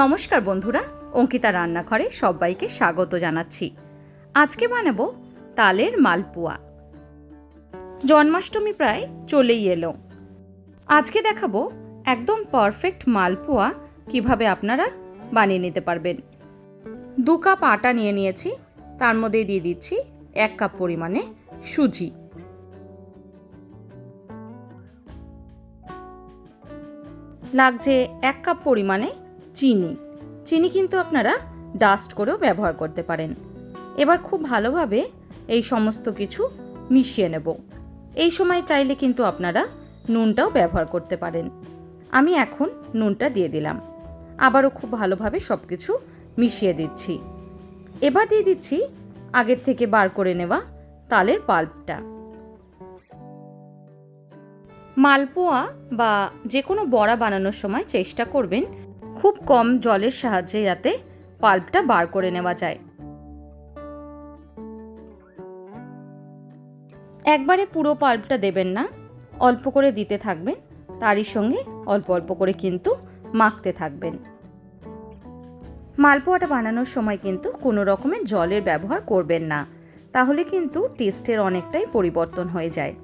নমস্কার বন্ধুরা, অঙ্কিতা রান্নাঘরে সবাইকে স্বাগত জানাচ্ছি। আজকে বানাবো তালের মালপোয়া। জন্মাষ্টমী প্রায় চলেই এলো। আজকে দেখাবো একদম পারফেক্ট মালপোয়া কিভাবে আপনারা বানিয়ে নিতে পারবেন। 2 কাপ আটা নিয়ে নিয়েছি, তার মধ্যে দিয়ে দিচ্ছি 1 কাপ পরিমাণে সুজি। লাগছে 1 কাপ পরিমাণে চিনি কিন্তু আপনারা ডাস্ট করেও ব্যবহার করতে পারেন। এবার খুব ভালোভাবে এই সমস্ত কিছু মিশিয়ে নেব। এই সময় চাইলে কিন্তু আপনারা নুনটাও ব্যবহার করতে পারেন। আমি এখন নুনটা দিয়ে দিলাম। আবারও খুব ভালোভাবে সব কিছু মিশিয়ে দিচ্ছি। এবার দিয়ে দিচ্ছি আগের থেকে বার করে নেওয়া তালের পাল্পটা। মালপোয়া বা যে কোনো বড়া বানানোর সময় চেষ্টা করবেন খুব কম জলের সাহায্যে যাতে পাল্পটা বার করে নেওয়া যায়। একবারে পুরো পাল্পটা দেবেন না, অল্প করে দিতে থাকবেন, তারই সঙ্গে অল্প অল্প করে কিন্তু মাখতে থাকবেন। মালপোয়াটা বানানোর সময় কিন্তু কোনো রকমের জলের ব্যবহার করবেন না, তাহলে কিন্তু টেস্টের অনেকটাই পরিবর্তন হয়ে যায়।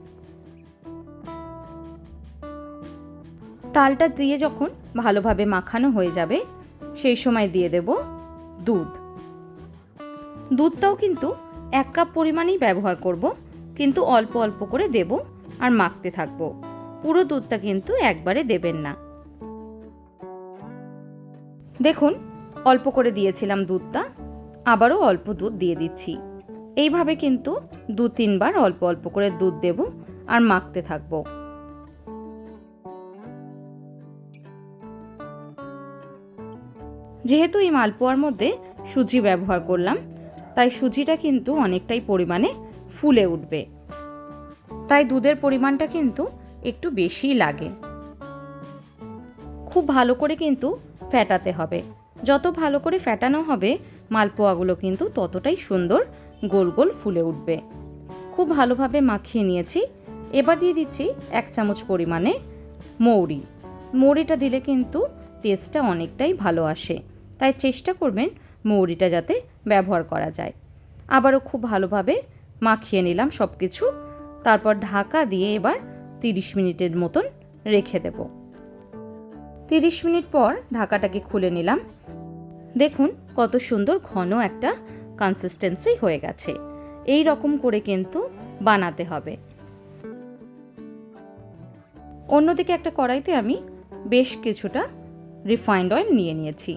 তালটা দিয়ে যখন ভালোভাবে মাখানো হয়ে যাবে সেই সময় দিয়ে দেব দুধটাও কিন্তু 1 কাপ পরিমাণেই ব্যবহার করব, কিন্তু অল্প অল্প করে দেব আর মাখতে থাকবো। পুরো দুধটা কিন্তু একবারে দেবেন না। দেখুন অল্প করে দিয়েছিলাম দুধটা, আবারও অল্প দুধ দিয়ে দিচ্ছি। এইভাবে কিন্তু 2-3 বার অল্প অল্প করে দুধ দেব আর মাখতে থাকবো। যেহেতু এই মালপোয়ার মধ্যে সুজি ব্যবহার করলাম, তাই সুজিটা কিন্তু অনেকটাই পরিমাণে ফুলে উঠবে, তাই দুধের পরিমাণটা কিন্তু একটু বেশিই লাগে। খুব ভালো করে কিন্তু ফেটাতে হবে। যত ভালো করে ফেটানো হবে মালপোয়াগুলো কিন্তু ততটাই সুন্দর গোল গোল ফুলে উঠবে। খুব ভালোভাবে মাখিয়ে নিয়েছি। এবার দিয়ে দিচ্ছি 1 চামচ পরিমাণে মৌরিটা দিলে কিন্তু টেস্টটা অনেকটাই ভালো আসে, তাই চেষ্টা করবেন মৌরিটা যাতে ব্যবহার করা যায়। আবারও খুব ভালোভাবে মাখিয়ে নিলাম সব কিছু। তারপর ঢাকা দিয়ে এবার 30 মিনিটের মতন রেখে দেব। 30 মিনিট পর ঢাকাটাকে খুলে নিলাম। দেখুন কত সুন্দর ঘন একটা কনসিস্টেন্সি হয়ে গেছে। এই রকম করে কিন্তু বানাতে হবে। অন্যদিকে একটা কড়াইতে আমি বেশ কিছুটা রিফাইন্ড অয়েল নিয়ে নিয়েছি।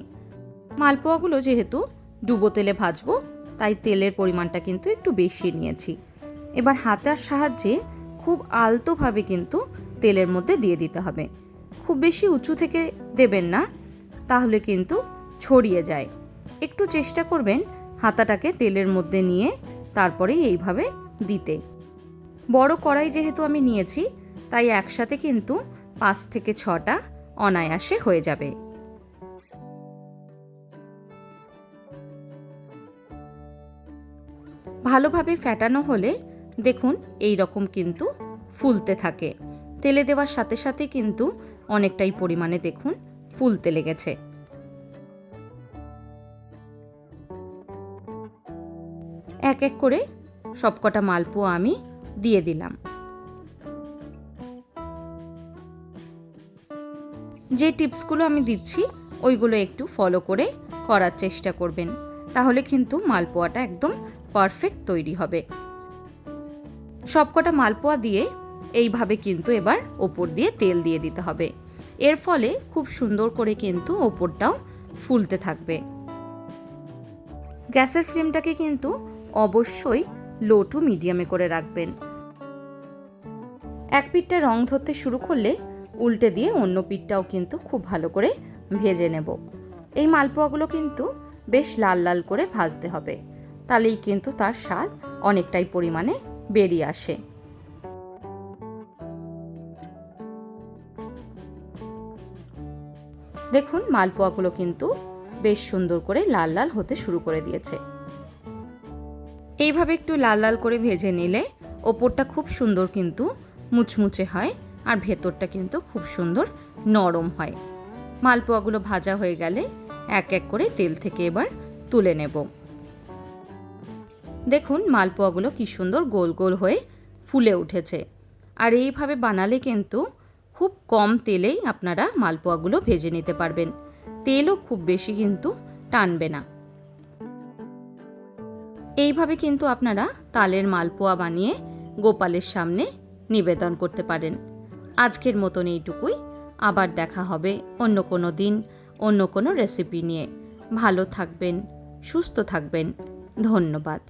মালপোয়াগুলো যেহেতু ডুবো তেলে ভাজবো, তাই তেলের পরিমাণটা কিন্তু একটু বেশি নিয়েছি। এবার হাতের সাহায্যে খুব আলতোভাবে কিন্তু তেলের মধ্যে দিয়ে দিতে হবে। খুব বেশি উঁচু থেকে দেবেন না, তাহলে কিন্তু ছড়িয়ে যায়। একটু চেষ্টা করবেন হাতাটাকে তেলের মধ্যে নিয়ে তারপরে এইভাবে দিতে। বড় কড়াই যেহেতু আমি নিয়েছি, তাই একসাথে কিন্তু 5 থেকে 6টা অনায়াসে হয়ে যাবে। ভালোভাবে ফেটানো হলে দেখুন এই রকম কিন্তু ফুলতে থাকে। তেলে দেওয়ার সাথে সাথে কিন্তু অনেকটাই পরিমাণে দেখুন ফুলতে লেগেছে। এক এক করে সবকটা মালপোয়া আমি দিয়ে দিলাম। যে টিপসগুলো আমি দিচ্ছি ওইগুলো একটু ফলো করে করার চেষ্টা করবেন, তাহলে কিন্তু মালপোয়াটা একদম পারফেক্ট তৈরি হবে। সবকটা মালপোয়া দিয়ে এইভাবে কিন্তু এবার ওপর দিয়ে তেল দিয়ে দিতে হবে। এর ফলে খুব সুন্দর করে কিন্তু ওপরটাও ফুলতে থাকবে। গ্যাসের ফ্লেমটাকে কিন্তু অবশ্যই লো টু মিডিয়ামে করে রাখবেন। এক পিঠটা রং ধরতে শুরু করলে উল্টে দিয়ে অন্য পিঠটাও কিন্তু খুব ভালো করে ভেজে নেব। এই মালপোয়াগুলো কিন্তু বেশ লাল লাল করে ভাজতে হবে, তাহলেই কিন্তু তার স্বাদ অনেকটাই পরিমাণে বেরিয়ে আসে। দেখুন মালপোয়াগুলো কিন্তু বেশ সুন্দর করে লাল লাল হতে শুরু করে দিয়েছে। এইভাবে একটু লাল লাল করে ভেজে নিলে ওপরটা খুব সুন্দর কিন্তু মুচমুচে হয়, আর ভেতরটা কিন্তু খুব সুন্দর নরম হয়। মালপোয়াগুলো ভাজা হয়ে গেলে এক এক করে তেল থেকে এবার তুলে নেব। দেখুন মালপোয়াগুলো কি সুন্দর গোল গোল হয়ে ফুলে উঠেছে। আর এইভাবে বানালে কিন্তু খুব কম তেলেই আপনারা মালপোয়াগুলো ভেজে নিতে পারবেন, তেলও খুব বেশি কিন্তু টানবে না। এইভাবে কিন্তু আপনারা তালের মালপোয়া বানিয়ে গোপালের সামনে নিবেদন করতে পারেন। আজকের মতন এইটুকুই, আবার দেখা হবে অন্য কোনো দিন অন্য কোনো রেসিপি নিয়ে। ভালো থাকবেন, সুস্থ থাকবেন, ধন্যবাদ।